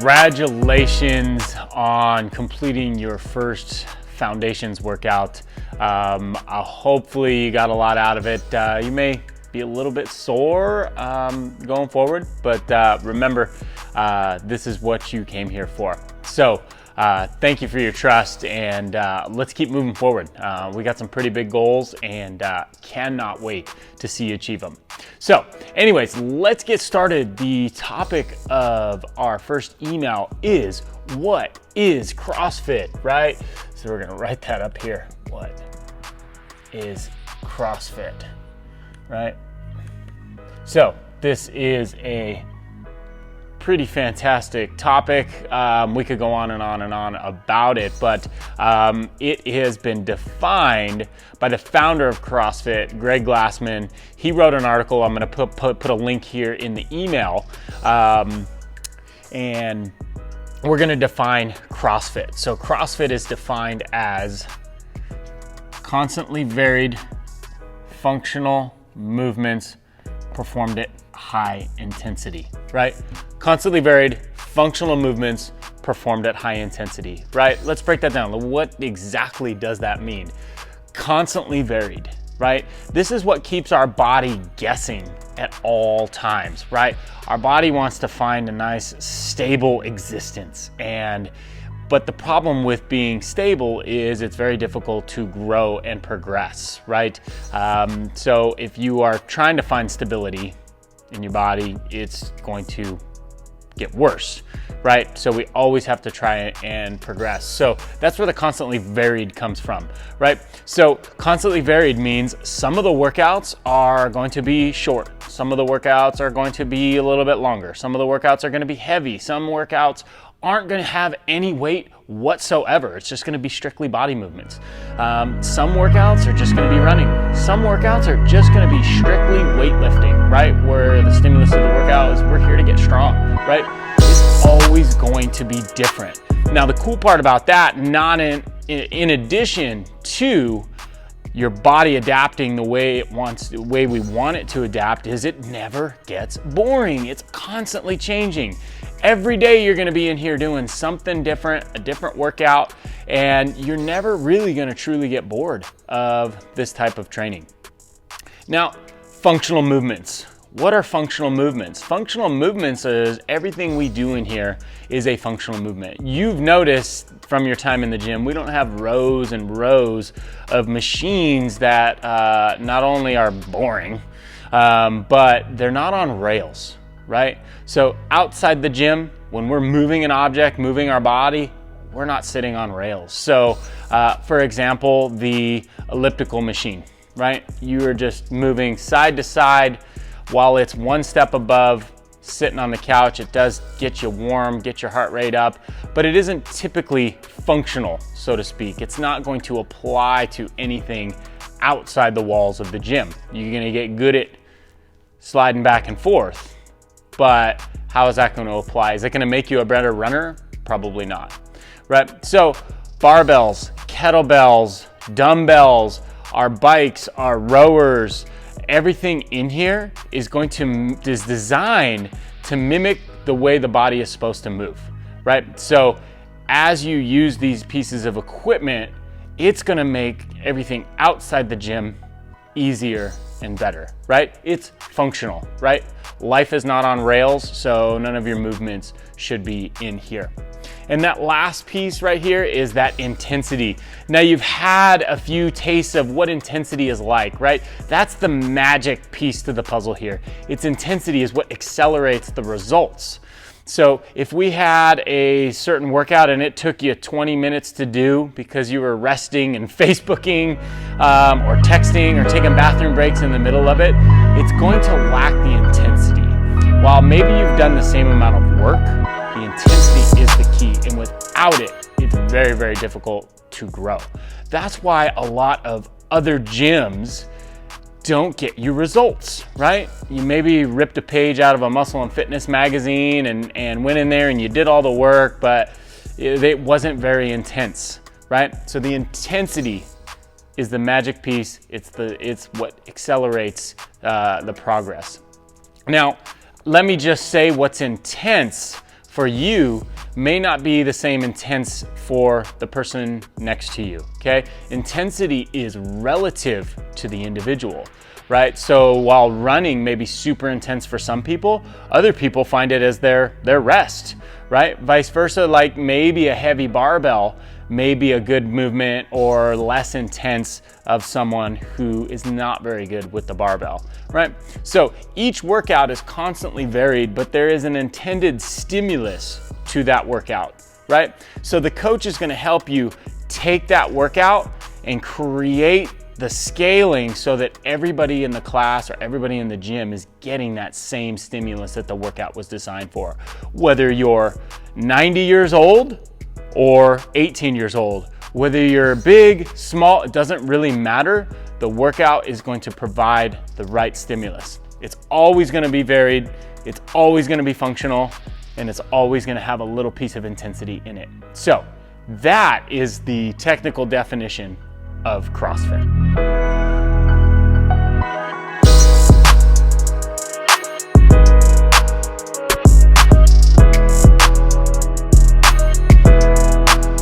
Congratulations on completing your first foundations workout. Hopefully you got a lot out of it. You may be a little bit sore going forward, but remember, this is what you came here for. So thank you for your trust, and let's keep moving forward. We got some pretty big goals and cannot wait to see you achieve them. So anyways, let's get started. The topic of our first email is, what is CrossFit, right? So we're gonna write that up here. What is CrossFit, right? So this is a pretty fantastic topic. We could go on and on and on about it, but it has been defined by the founder of CrossFit, Greg Glassman. He wrote an article. I'm going to put a link here in the email, and we're going to define CrossFit. So CrossFit is defined as constantly varied functional movements performed at high intensity, right? Constantly varied functional movements performed at high intensity, right? Let's break that down. What exactly does that mean? Constantly varied, right? This is what keeps our body guessing at all times, right? Our body wants to find a nice stable existence, but the problem with being stable is it's very difficult to grow and progress, right? So if you are trying to find stability in your body, it's going to get worse, right? So we always have to try and progress. So that's where the constantly varied comes from, right? So constantly varied means some of the workouts are going to be short. Some of the workouts are going to be a little bit longer. Some of the workouts are going to be heavy. Some workouts aren't going to have any weight whatsoever. It's just going to be strictly body movements. Some workouts are just going to be running. Some workouts are just going to be strictly weightlifting, right? Where the stimulus of the workout is we're here to get strong, right? It's always going to be different. Now, the cool part about that, not in addition to your body adapting the way we want it to adapt, is it never gets boring. It's constantly changing. Every day you're gonna be in here doing something different, a different workout, and you're never really gonna truly get bored of this type of training. Now, functional movements. What are functional movements? Functional movements is everything we do in here is a functional movement. You've noticed from your time in the gym, we don't have rows and rows of machines that not only are boring, but they're not on rails, right? So outside the gym, when we're moving an object, moving our body, we're not sitting on rails. So for example, the elliptical machine, right? You are just moving side to side while it's one step above sitting on the couch. It does get you warm, get your heart rate up, but it isn't typically functional, so to speak. It's not going to apply to anything outside the walls of the gym. You're gonna get good at sliding back and forth, but how is that going to apply? Is it going to make you a better runner? Probably not, right? So barbells, kettlebells, dumbbells, our bikes, our rowers, everything in here is designed to mimic the way the body is supposed to move, right? So as you use these pieces of equipment, it's going to make everything outside the gym easier and better, right? It's functional, right? Life is not on rails, so none of your movements should be in here. And that last piece right here is that intensity. Now you've had a few tastes of what intensity is like, right? That's the magic piece to the puzzle here. Its intensity is what accelerates the results. So if we had a certain workout and it took you 20 minutes to do because you were resting and Facebooking or texting or taking bathroom breaks in the middle of it, it's going to lack the intensity. While maybe you've done the same amount of work, the intensity is the key, and without it, it's very, very difficult to grow. That's why a lot of other gyms don't get you results, right? You maybe ripped a page out of a muscle and fitness magazine and went in there and you did all the work, but it wasn't very intense, right? So the intensity is the magic piece. It's what accelerates the progress. Now, let me just say what's intense for you may not be the same intense for the person next to you, okay? Intensity is relative to the individual, right? So while running may be super intense for some people, other people find it as their rest, right? Vice versa, like maybe a heavy barbell may be a good movement or less intense of someone who is not very good with the barbell, right? So each workout is constantly varied, but there is an intended stimulus to that workout, right? So the coach is gonna help you take that workout and create the scaling so that everybody in the class or everybody in the gym is getting that same stimulus that the workout was designed for. Whether you're 90 years old or 18 years old, whether you're big, small, it doesn't really matter. The workout is going to provide the right stimulus. It's always gonna be varied, it's always gonna be functional, and it's always gonna have a little piece of intensity in it. So that is the technical definition of CrossFit.